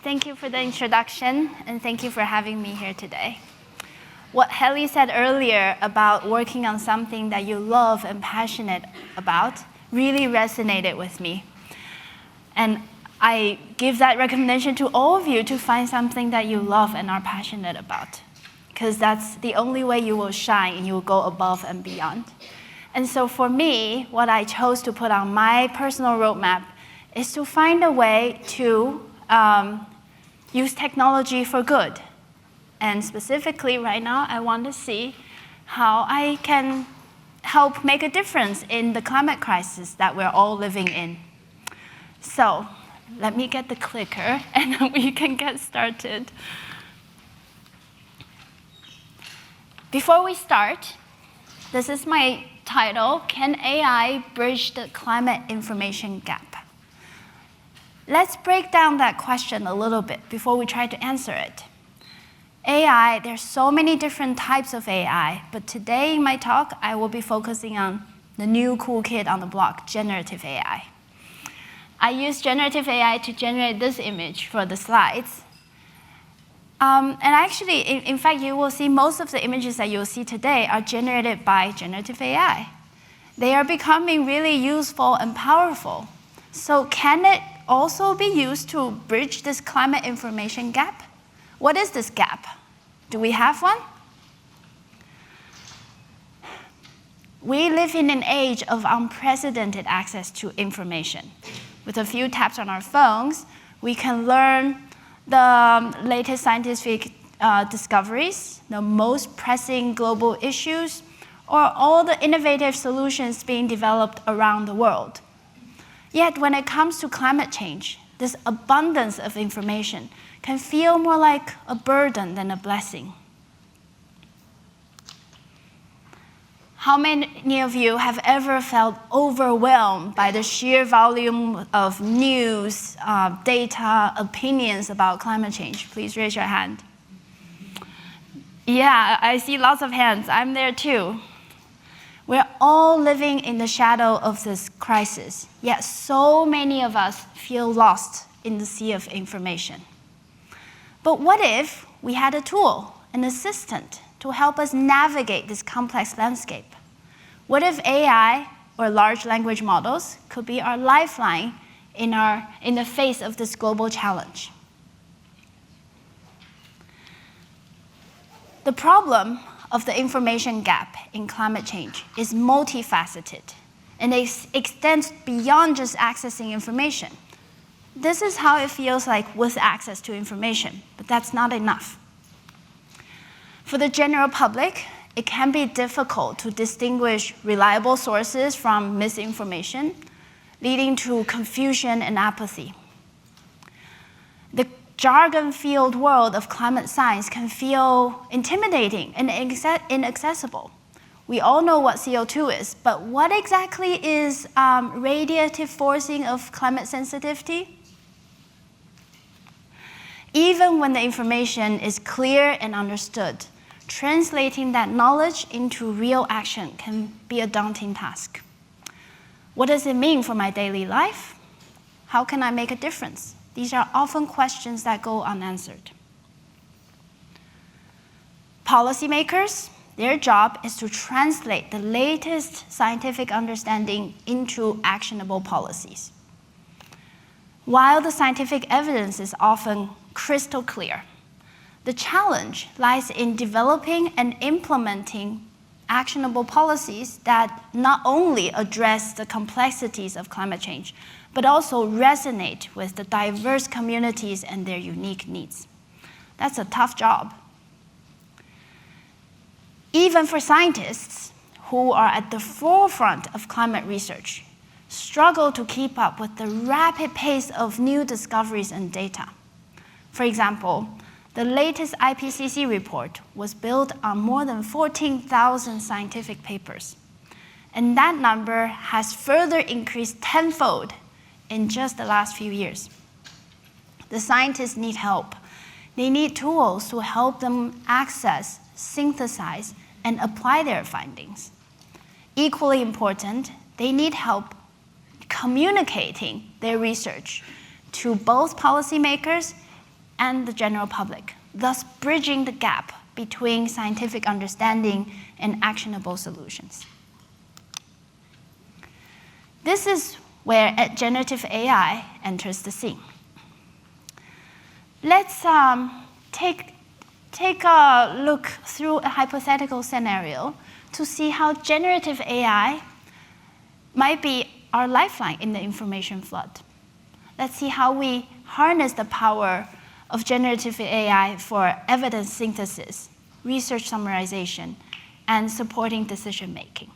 Thank you for the introduction, and thank you for having me here today. What Helly said earlier about working on something that you love and passionate about really resonated with me. And I give that recommendation to all of you to find something that you love and are passionate about, because that's the only way you will shine and you will go above and beyond. And so for me, what I chose to put on my personal roadmap is to find a way to use technology for good. And specifically, right now, I want to see how I can help make a difference in the climate crisis that we're all living in. So let me get the clicker, and we can get started. Before we start, this is my title, Can AI Bridge the Climate Information Gap? Let's break down that question a little bit before we try to answer it. AI, there's so many different types of AI, but today in my talk, I will be focusing on the new cool kid on the block, generative AI. I use generative AI to generate this image for the slides. And actually, in fact, you will see most of the images that you'll see today are generated by generative AI. They are becoming really useful and powerful. So can it also be used to bridge this climate information gap? What is this gap? Do we have one? We live in an age of unprecedented access to information. With a few taps on our phones, we can learn the latest scientific discoveries, the most pressing global issues, or all the innovative solutions being developed around the world. Yet when it comes to climate change, this abundance of information can feel more like a burden than a blessing. How many of you have ever felt overwhelmed by the sheer volume of news, data, opinions about climate change? Please raise your hand. Yeah, I see lots of hands. I'm there too. We're all living in the shadow of this crisis, yet so many of us feel lost in the sea of information. But what if we had a tool, an assistant, to help us navigate this complex landscape? What if AI, or large language models, could be our lifeline in the face of this global challenge? The problem of the information gap in climate change is multifaceted, and it extends beyond just accessing information. This is how it feels like with access to information, but that's not enough. For the general public, it can be difficult to distinguish reliable sources from misinformation, leading to confusion and apathy. The jargon-filled world of climate science can feel intimidating and inaccessible. We all know what CO2 is, but what exactly is radiative forcing of climate sensitivity? Even when the information is clear and understood, translating that knowledge into real action can be a daunting task. What does it mean for my daily life? How can I make a difference? These are often questions that go unanswered. Policymakers, their job is to translate the latest scientific understanding into actionable policies. While the scientific evidence is often crystal clear, the challenge lies in developing and implementing actionable policies that not only address the complexities of climate change, but also resonate with the diverse communities and their unique needs. That's a tough job. Even for scientists who are at the forefront of climate research, struggle to keep up with the rapid pace of new discoveries and data. For example, the latest IPCC report was built on more than 14,000 scientific papers. And that number has further increased tenfold in just the last few years. The scientists need help. They need tools to help them access, synthesize, and apply their findings. Equally important, they need help communicating their research to both policymakers and the general public, thus bridging the gap between scientific understanding and actionable solutions. This is where generative AI enters the scene. Let's take a look through a hypothetical scenario to see how generative AI might be our lifeline in the information flood. Let's see how we harness the power of generative AI for evidence synthesis, research summarization, and supporting decision-making.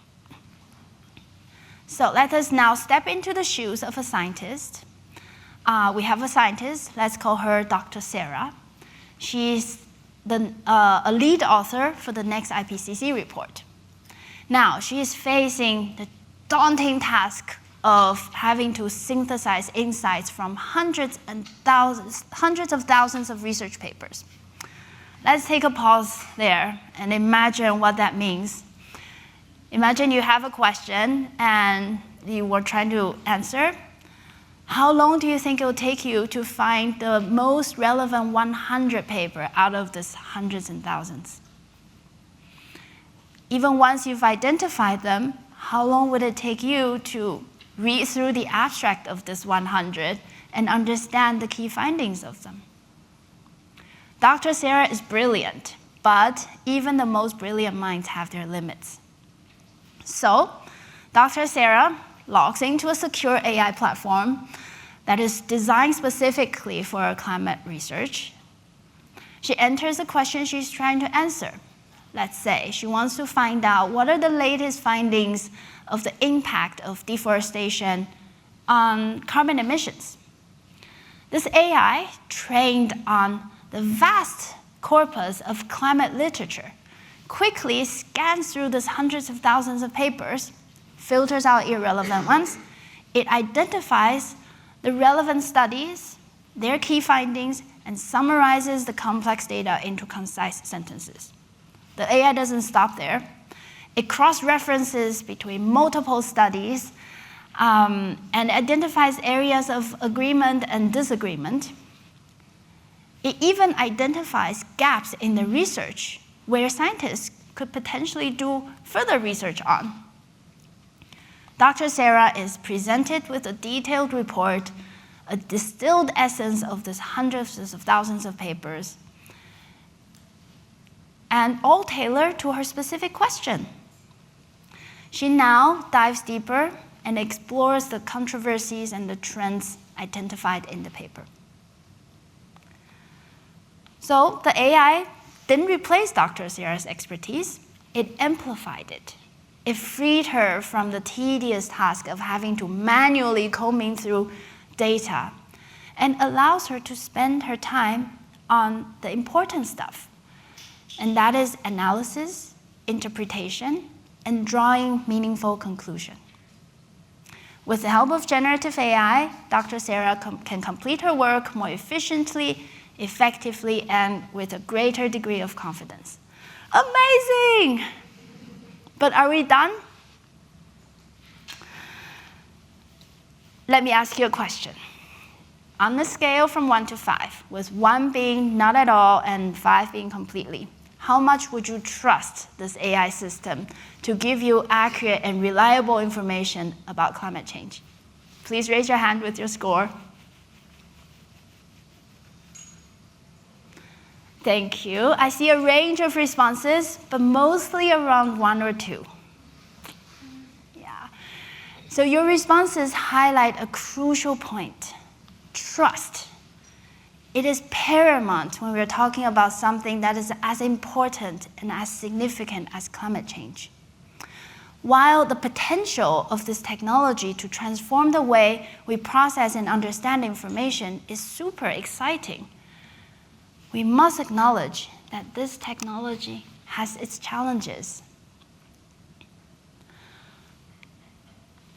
So let us now step into the shoes of a scientist. We have a scientist, let's call her Dr. Sarah. She's a lead author for the next IPCC report. Now, she is facing the daunting task of having to synthesize insights from hundreds of thousands of research papers. Let's take a pause there and imagine what that means. Imagine you have a question and you were trying to answer. How long do you think it will take you to find the most relevant 100 paper out of this hundreds and thousands? Even once you've identified them, how long would it take you to read through the abstract of this 100 and understand the key findings of them? Dr. Sarah is brilliant, but even the most brilliant minds have their limits. So, Dr. Sarah logs into a secure AI platform that is designed specifically for climate research. She enters the question she's trying to answer. Let's say she wants to find out what are the latest findings of the impact of deforestation on carbon emissions. This AI, trained on the vast corpus of climate literature, quickly scans through these hundreds of thousands of papers, filters out irrelevant ones. It identifies the relevant studies, their key findings, and summarizes the complex data into concise sentences. The AI doesn't stop there. It cross-references between multiple studies and identifies areas of agreement and disagreement. It even identifies gaps in the research where scientists could potentially do further research on. Dr. Sarah is presented with a detailed report, a distilled essence of these hundreds of thousands of papers, and all tailored to her specific question. She now dives deeper and explores the controversies and the trends identified in the paper. So the AI didn't replace Dr. Sarah's expertise, it amplified it. It freed her from the tedious task of having to manually combing through data and allows her to spend her time on the important stuff. And that is analysis, interpretation, and drawing meaningful conclusion. With the help of generative AI, Dr. Sarah can complete her work more efficiently, effectively, and with a greater degree of confidence. Amazing! But are we done? Let me ask you a question. On a scale from 1 to 5, with 1 being not at all and 5 being completely, how much would you trust this AI system to give you accurate and reliable information about climate change? Please raise your hand with your score. Thank you. I see a range of responses, but mostly around 1 or 2. Yeah. So your responses highlight a crucial point: trust. It is paramount when we're talking about something that is as important and as significant as climate change. While the potential of this technology to transform the way we process and understand information is super exciting, we must acknowledge that this technology has its challenges.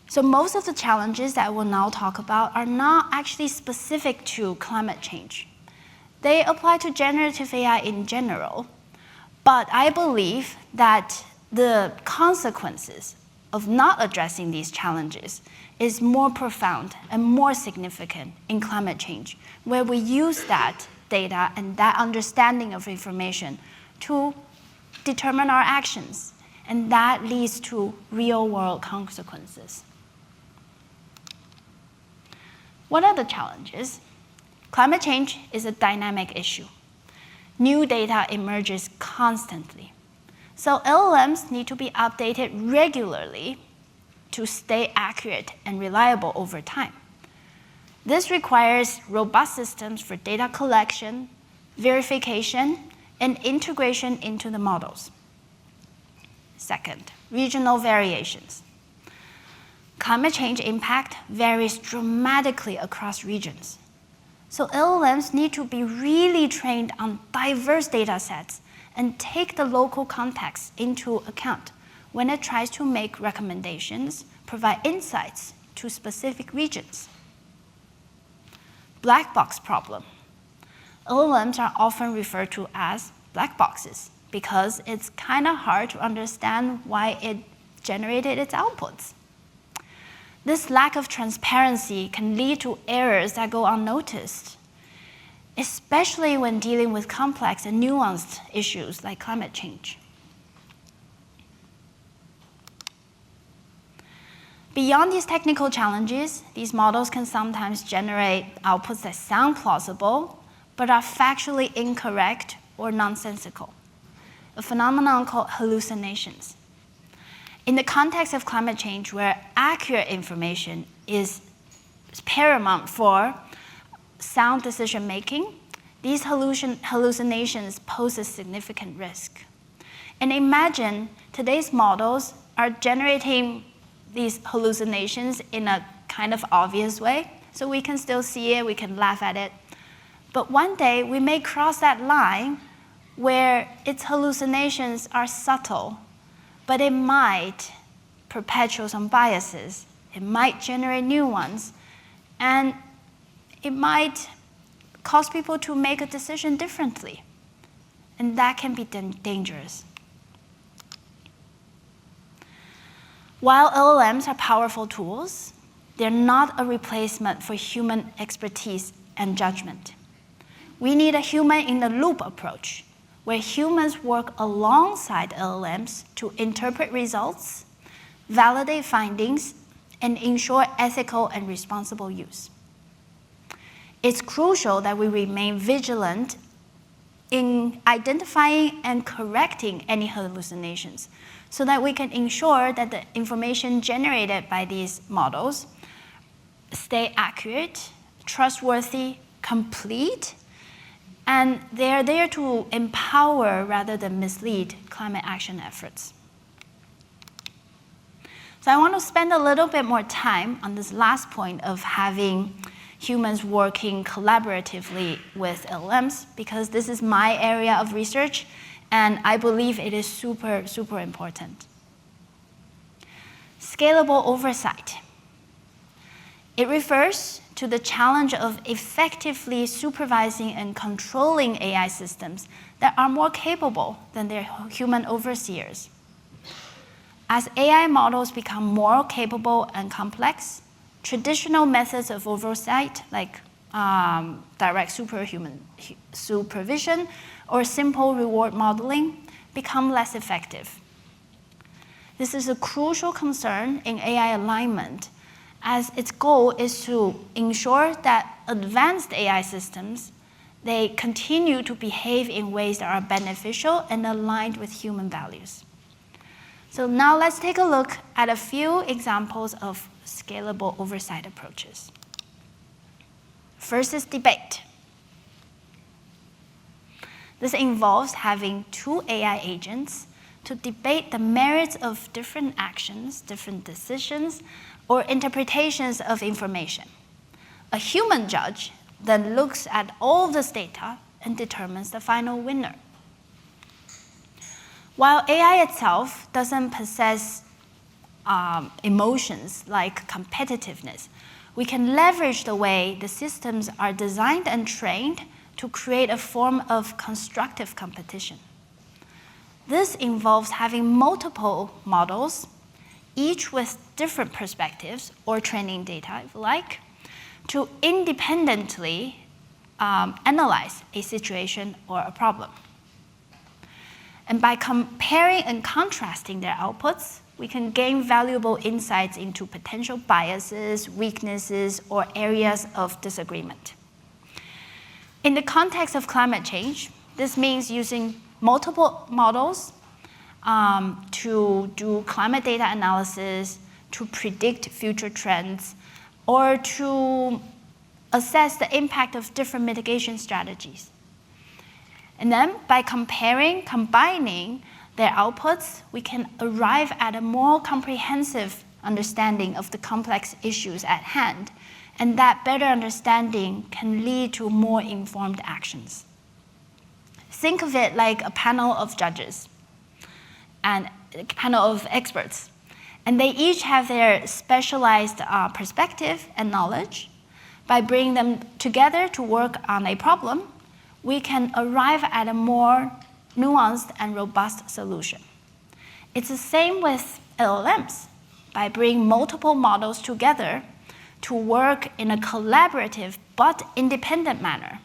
So most of the challenges that we'll now talk about are not actually specific to climate change. They apply to generative AI in general, but I believe that the consequences of not addressing these challenges is more profound and more significant in climate change, where we use that data and that understanding of information to determine our actions, and that leads to real-world consequences. What are the challenges? Climate change is a dynamic issue. New data emerges constantly. So LLMs need to be updated regularly to stay accurate and reliable over time. This requires robust systems for data collection, verification, and integration into the models. Second, regional variations. Climate change impact varies dramatically across regions. So LLMs need to be really trained on diverse data sets and take the local context into account when it tries to make recommendations, provide insights to specific regions. Black box problem. LLMs are often referred to as black boxes because it's kind of hard to understand why it generated its outputs. This lack of transparency can lead to errors that go unnoticed, especially when dealing with complex and nuanced issues like climate change. Beyond these technical challenges, these models can sometimes generate outputs that sound plausible, but are factually incorrect or nonsensical, a phenomenon called hallucinations. In the context of climate change, where accurate information is paramount for sound decision-making, these hallucinations pose a significant risk. And imagine today's models are generating these hallucinations in a kind of obvious way, so we can still see it, we can laugh at it. But one day, we may cross that line where its hallucinations are subtle, but it might perpetuate some biases, it might generate new ones, and it might cause people to make a decision differently. And that can be dangerous. While LLMs are powerful tools, they're not a replacement for human expertise and judgment. We need a human-in-the-loop approach, where humans work alongside LLMs to interpret results, validate findings, and ensure ethical and responsible use. It's crucial that we remain vigilant in identifying and correcting any hallucinations so that we can ensure that the information generated by these models stay accurate, trustworthy, complete, and they're there to empower rather than mislead climate action efforts. So I want to spend a little bit more time on this last point of having humans working collaboratively with LLMs, because this is my area of research, and I believe it is super, super important. Scalable oversight. It refers to the challenge of effectively supervising and controlling AI systems that are more capable than their human overseers. As AI models become more capable and complex, traditional methods of oversight, like direct supervision or simple reward modeling, become less effective. This is a crucial concern in AI alignment, as its goal is to ensure that advanced AI systems, they continue to behave in ways that are beneficial and aligned with human values. So now let's take a look at a few examples of scalable oversight approaches. First is debate. This involves having two AI agents to debate the merits of different actions, different decisions, or interpretations of information. A human judge then looks at all this data and determines the final winner. While AI itself doesn't possess emotions like competitiveness, we can leverage the way the systems are designed and trained to create a form of constructive competition. This involves having multiple models, each with different perspectives or training data, if you like, to independently analyze a situation or a problem. And by comparing and contrasting their outputs, we can gain valuable insights into potential biases, weaknesses, or areas of disagreement. In the context of climate change, this means using multiple models to do climate data analysis, to predict future trends, or to assess the impact of different mitigation strategies. And then by combining their outputs, we can arrive at a more comprehensive understanding of the complex issues at hand, and that better understanding can lead to more informed actions. Think of it like a panel of judges and a panel of experts, and they each have their specialized perspective and knowledge. By bringing them together to work on a problem, we can arrive at a more nuanced and robust solution. It's the same with LLMs. By bringing multiple models together to work in a collaborative but independent manner,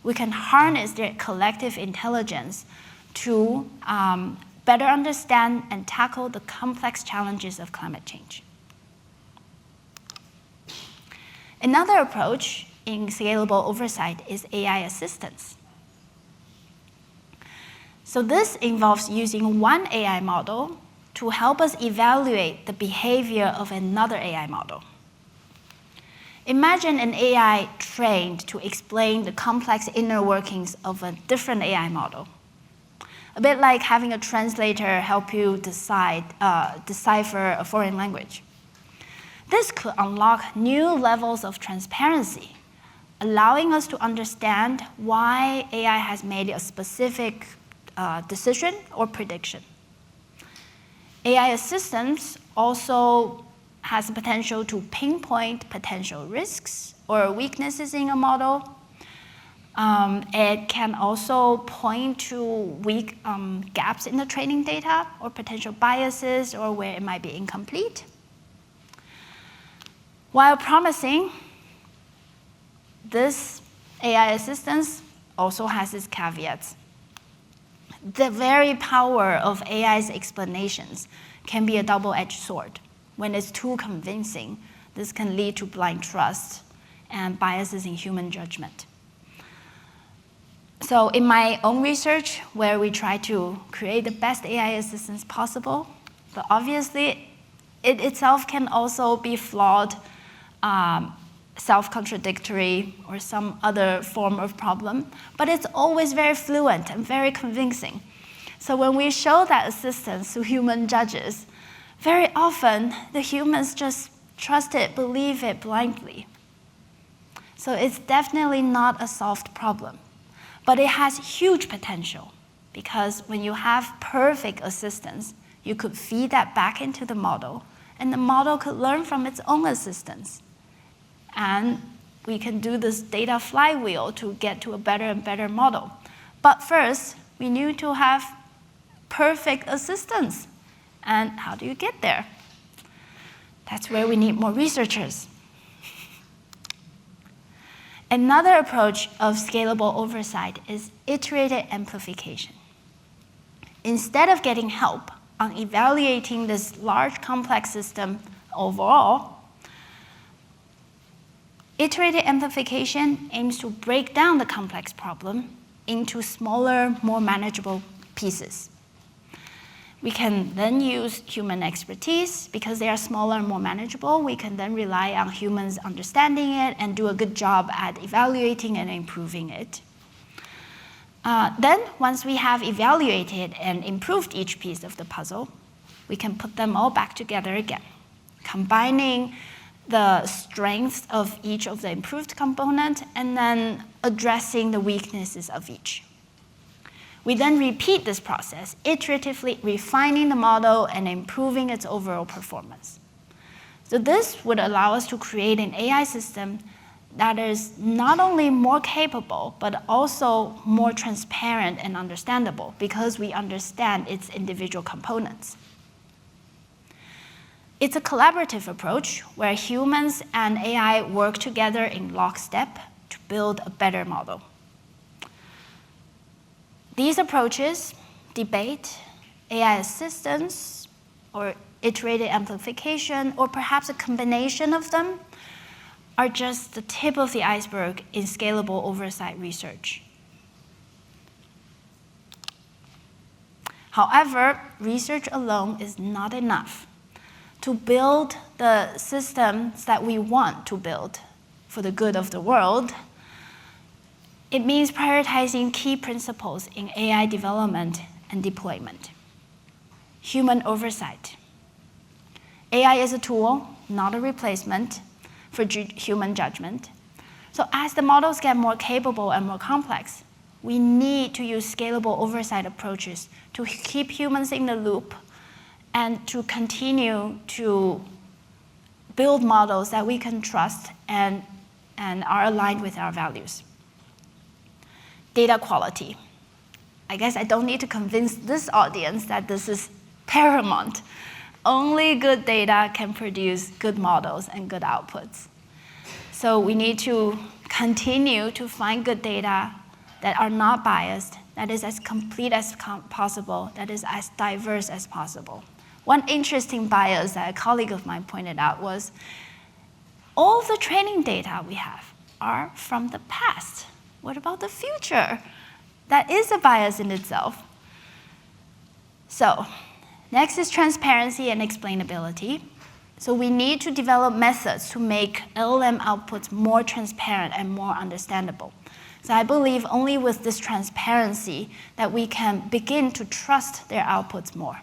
we can harness their collective intelligence to better understand and tackle the complex challenges of climate change. Another approach in scalable oversight is AI assistance. So this involves using one AI model to help us evaluate the behavior of another AI model. Imagine an AI trained to explain the complex inner workings of a different AI model. A bit like having a translator help you decipher a foreign language. This could unlock new levels of transparency, allowing us to understand why AI has made a specific decision or prediction. AI assistance also has the potential to pinpoint potential risks or weaknesses in a model. It can also point to weak gaps in the training data or potential biases or where it might be incomplete. While promising, this AI assistance also has its caveats. The very power of AI's explanations can be a double-edged sword. When it's too convincing, this can lead to blind trust and biases in human judgment. So in my own research, where we try to create the best AI assistance possible, but obviously it itself can also be flawed, self-contradictory, or some other form of problem, but it's always very fluent and very convincing. So when we show that assistance to human judges, very often the humans just trust it, believe it blindly. So it's definitely not a solved problem, but it has huge potential, because when you have perfect assistance, you could feed that back into the model, and the model could learn from its own assistance. And we can do this data flywheel to get to a better and better model. But first, we need to have perfect assistance. And how do you get there? That's where we need more researchers. Another approach of scalable oversight is iterated amplification. Instead of getting help on evaluating this large complex system overall, iterated amplification aims to break down the complex problem into smaller, more manageable pieces. We can then use human expertise. Because they are smaller and more manageable, we can then rely on humans understanding it and do a good job at evaluating and improving it. Then, once we have evaluated and improved each piece of the puzzle, we can put them all back together again, combining the strengths of each of the improved component and then addressing the weaknesses of each. We then repeat this process, iteratively refining the model and improving its overall performance. So this would allow us to create an AI system that is not only more capable, but also more transparent and understandable, because we understand its individual components. It's a collaborative approach where humans and AI work together in lockstep to build a better model. These approaches, debate, AI assistance, or iterated amplification, or perhaps a combination of them, are just the tip of the iceberg in scalable oversight research. However, research alone is not enough to build the systems that we want to build for the good of the world. It means prioritizing key principles in AI development and deployment. Human oversight. AI is a tool, not a replacement for human judgment. So as the models get more capable and more complex, we need to use scalable oversight approaches to keep humans in the loop and to continue to build models that we can trust and are aligned with our values. Data quality. I guess I don't need to convince this audience that this is paramount. Only good data can produce good models and good outputs. So we need to continue to find good data that are not biased, that is as complete as possible, that is as diverse as possible. One interesting bias that a colleague of mine pointed out was all the training data we have are from the past. What about the future? That is a bias in itself. So, next is transparency and explainability. So we need to develop methods to make LLM outputs more transparent and more understandable. So I believe only with this transparency that we can begin to trust their outputs more.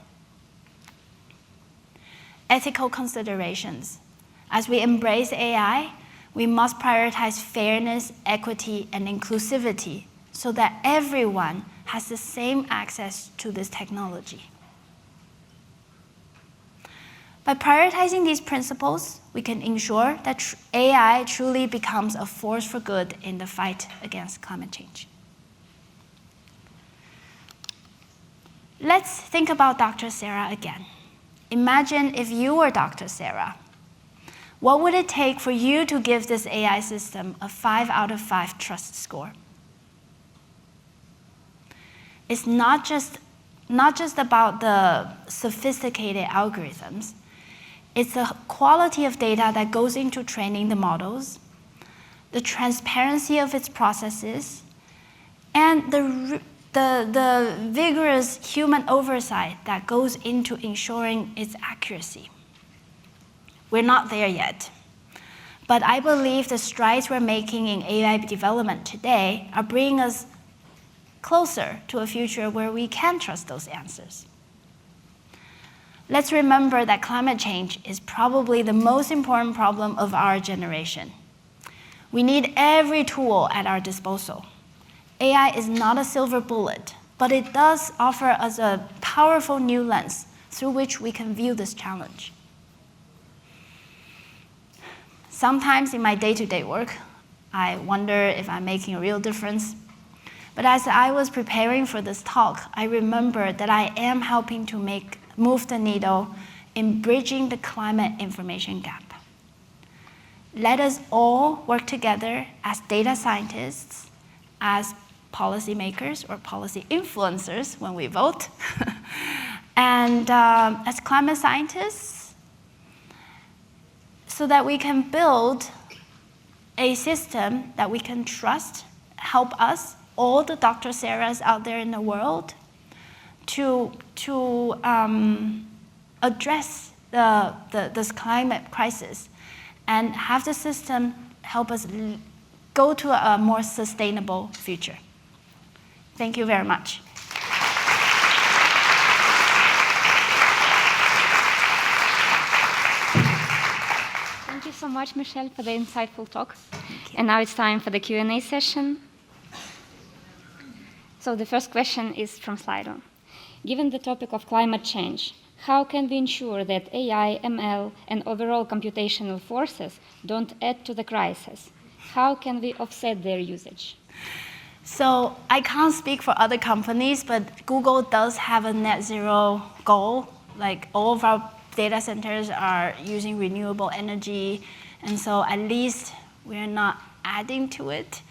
Ethical considerations. As we embrace AI, we must prioritize fairness, equity, and inclusivity so that everyone has the same access to this technology. By prioritizing these principles, we can ensure that AI truly becomes a force for good in the fight against climate change. Let's think about Dr. Sarah again. Imagine if you were Dr. Sarah. What would it take for you to give this AI system a 5 out of 5 trust score? It's not just about the sophisticated algorithms. It's the quality of data that goes into training the models, the transparency of its processes, and the vigorous human oversight that goes into ensuring its accuracy. We're not there yet, but I believe the strides we're making in AI development today are bringing us closer to a future where we can trust those answers. Let's remember that climate change is probably the most important problem of our generation. We need every tool at our disposal. AI is not a silver bullet, but it does offer us a powerful new lens through which we can view this challenge. Sometimes in my day-to-day work, I wonder if I'm making a real difference. But as I was preparing for this talk, I remembered that I am helping to move the needle in bridging the climate information gap. Let us all work together as data scientists, as policymakers or policy influencers when we vote, and as climate scientists, so that we can build a system that we can trust, help us, all the Dr. Sarahs out there in the world, to address this climate crisis and have the system help us go to a more sustainable future. Thank you very much. Thank you so much, Michelle, for the insightful talk. And now it's time for the Q&A session. So the first question is from Slido. Given the topic of climate change, how can we ensure that AI, ML, and overall computational forces don't add to the crisis? How can we offset their usage? So I can't speak for other companies, but Google does have a net zero goal. Like all of our data centers are using renewable energy, and so at least we're not adding to it.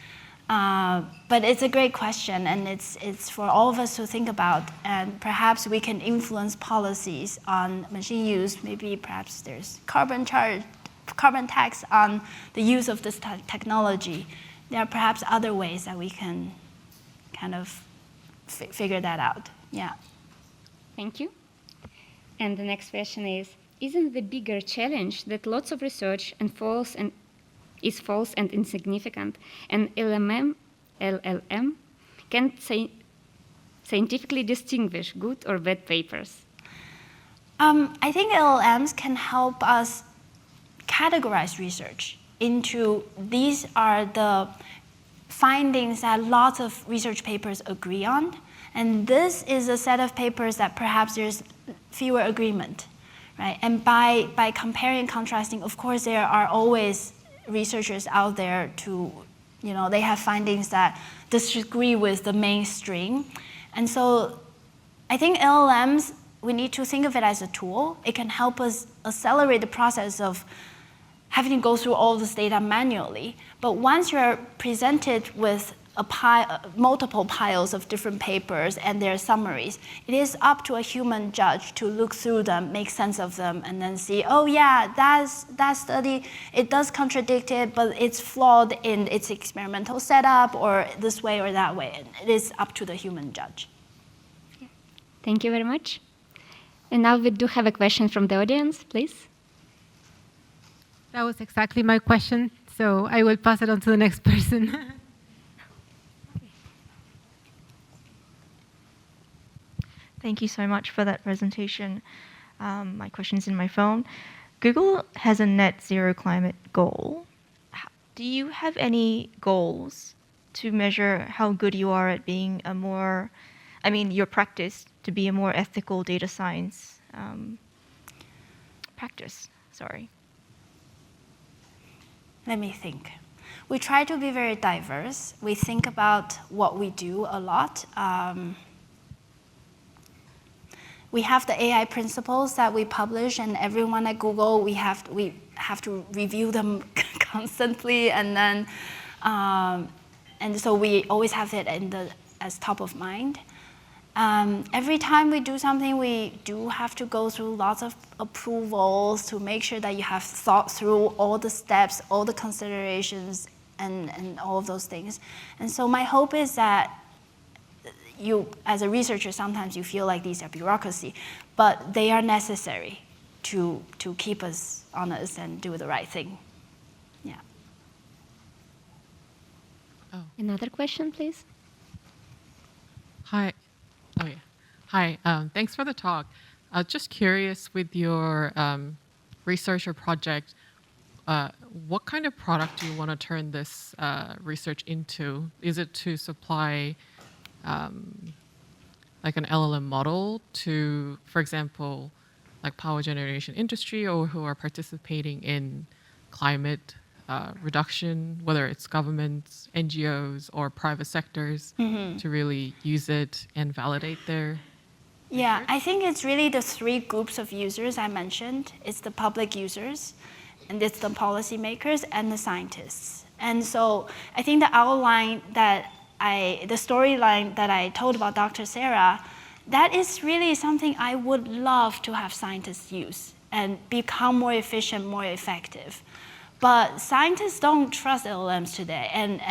But it's a great question, and it's for all of us to think about, and perhaps we can influence policies on machine use. Maybe perhaps there's carbon tax on the use of this technology. There are perhaps other ways that we can kind of figure that out. Yeah. Thank you. And the next question is, isn't the bigger challenge that lots of research is false and insignificant, and LLM can't scientifically distinguish good or bad papers? I think LLMs can help us categorize research into these are the findings that lots of research papers agree on, and this is a set of papers that perhaps there's fewer agreement, right? And by comparing and contrasting, of course, there are always researchers out there they have findings that disagree with the mainstream. And so I think LLMs, we need to think of it as a tool. It can help us accelerate the process of having to go through all this data manually. But once you're presented with multiple piles of different papers and their summaries, it is up to a human judge to look through them, make sense of them, and then see, oh yeah, that study, it does contradict it, but it's flawed in its experimental setup, or this way or that way. It is up to the human judge. Thank you very much. And now we do have a question from the audience, please. That was exactly my question, so I will pass it on to the next person. Thank you so much for that presentation. My question is in my phone. Google has a net zero climate goal. Do you have any goals to measure how good you are at being your practice to be a more ethical data science practice? Sorry. Let me think. We try to be very diverse. We think about what we do a lot. We have the AI principles that we publish, and everyone at Google, we have to review them constantly, and then and so we always have it as top of mind. Every time we do something, we do have to go through lots of approvals to make sure that you have thought through all the steps, all the considerations, and all of those things. And so my hope is that you, as a researcher, sometimes you feel like these are bureaucracy, but they are necessary to keep us honest and do the right thing. Yeah. Oh. Another question, please. Hi. Oh yeah. Hi. Thanks for the talk. Just curious, with your research or project, what kind of product do you want to turn this research into? Is it to supply like an LLM model to, for example, like power generation industry, or who are participating in climate reduction, whether it's governments, NGOs, or private sectors, to really use it and validate their research? I think it's really the three groups of users I mentioned. It's the public users, and it's the policymakers, and the scientists. And so I think the outline the storyline that I told about Dr. Sarah, that is really something I would love to have scientists use and become more efficient, more effective. But scientists don't trust LLMs today, and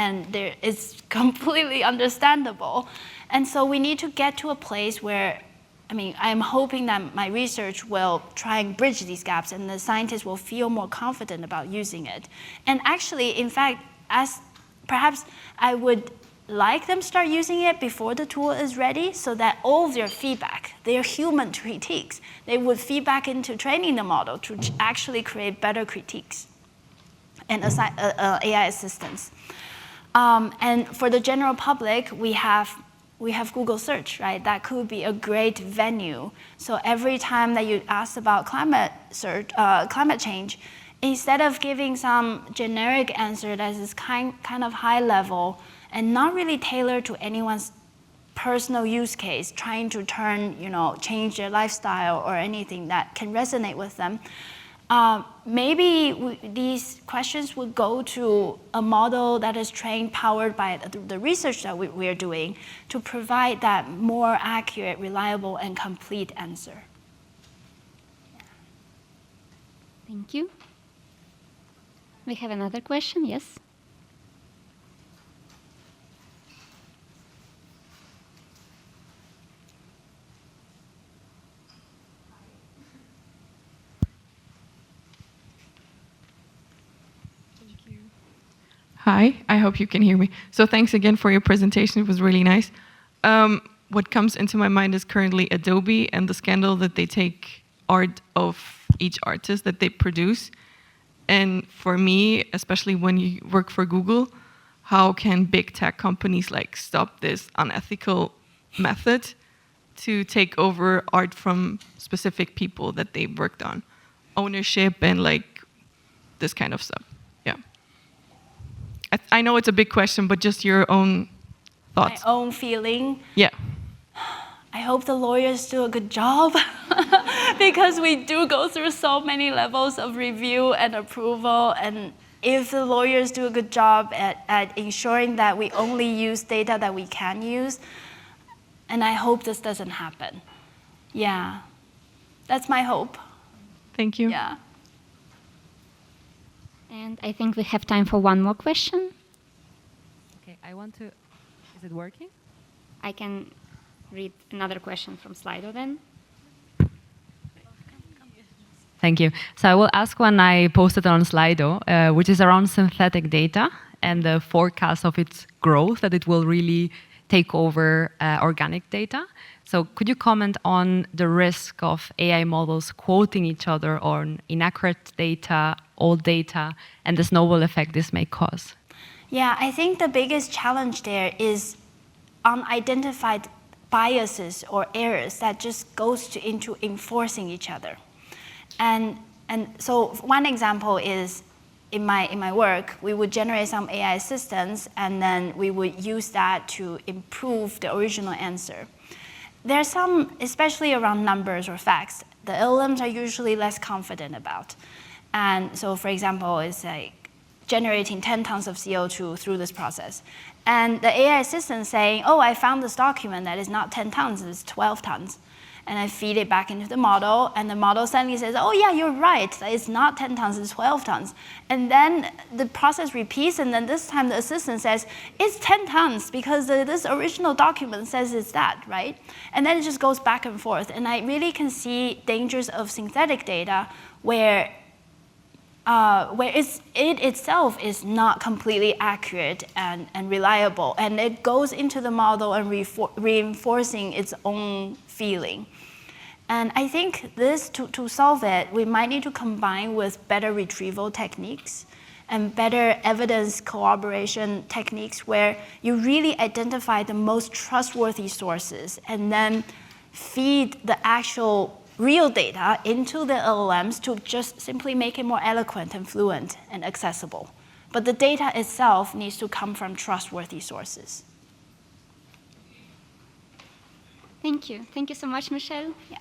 it's completely understandable. And so we need to get to a place where, I'm hoping that my research will try and bridge these gaps, and the scientists will feel more confident about using it. And actually, in fact, perhaps I would like them start using it before the tool is ready, so that all of their feedback, their human critiques, they would feed back into training the model to actually create better critiques and AI assistance. And for the general public, we have Google Search, right? That could be a great venue. So every time that you ask about climate change, instead of giving some generic answer that is kind of high level and not really tailored to anyone's personal use case, trying to change their lifestyle or anything that can resonate with them, maybe these questions would go to a model that is trained, powered by the research that we're doing to provide that more accurate, reliable, and complete answer. Thank you. We have another question, yes? Hi, I hope you can hear me. So thanks again for your presentation. It was really nice. What comes into my mind is currently Adobe and the scandal that they take art of each artist that they produce. And for me, especially when you work for Google, how can big tech companies stop this unethical method to take over art from specific people that they worked on? Ownership and this kind of stuff. Yeah. I know it's a big question, but just your own thoughts. My own feeling. Yeah. I hope the lawyers do a good job because we do go through so many levels of review and approval. And if the lawyers do a good job at ensuring that we only use data that we can use, and I hope this doesn't happen. Yeah, that's my hope. Thank you. Yeah. And I think we have time for one more question. Okay, is it working? I can read another question from Slido then. Thank you. So I will ask one I posted on Slido, which is around synthetic data and the forecast of its growth, that it will really take over organic data. So could you comment on the risk of AI models quoting each other on inaccurate data, old data, and the snowball effect this may cause? Yeah, I think the biggest challenge there is unidentified biases or errors that just goes into enforcing each other. And so one example is in my work, we would generate some AI assistants, and then we would use that to improve the original answer. There's some, especially around numbers or facts, the LLMs are usually less confident about. And so, for example, it's generating 10 tons of CO2 through this process. And the AI assistant saying, oh, I found this document that is not 10 tons, it's 12 tons. And I feed it back into the model, and the model suddenly says, oh yeah, you're right, it's not 10 tons, it's 12 tons. And then the process repeats, and then this time the assistant says, it's 10 tons, because this original document says it's that, right? And then it just goes back and forth. And I really can see dangers of synthetic data where it itself is not completely accurate and reliable, and it goes into the model and reinforcing its own feeling. And I think this, to solve it, we might need to combine with better retrieval techniques and better evidence corroboration techniques where you really identify the most trustworthy sources and then feed the actual real data into the LLMs to just simply make it more eloquent and fluent and accessible. But the data itself needs to come from trustworthy sources. Thank you. Thank you so much, Michelle. Yeah.